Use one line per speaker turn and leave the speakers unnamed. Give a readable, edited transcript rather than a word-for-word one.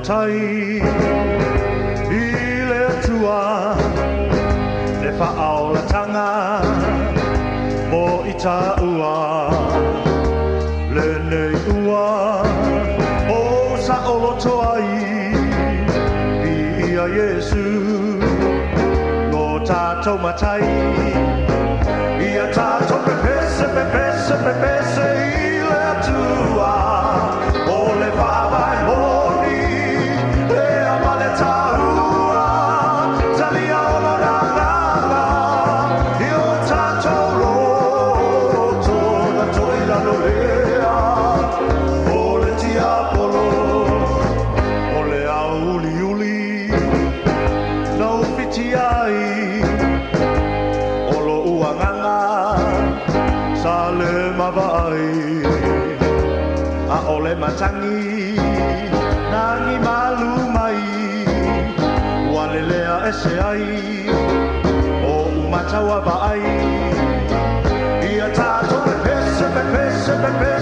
tai I le atua Le whaao la tanga Mo I tā ua Le nei ua O sa olo toai I ia Yesu No tātou matai Ia tātou pepese, pepese, pepese I le atua O le whawai moni Le amale tāua Talia o la ranganga I o tātou roto Na toi lano lea O le tiapolo O le au uli uli Na upiti ai Olo uanganga Sa le mawai A ole matangi Nangi malu mai Wale lea ese ai O umatawa ba ai Ia tato pepese, pepese, pepese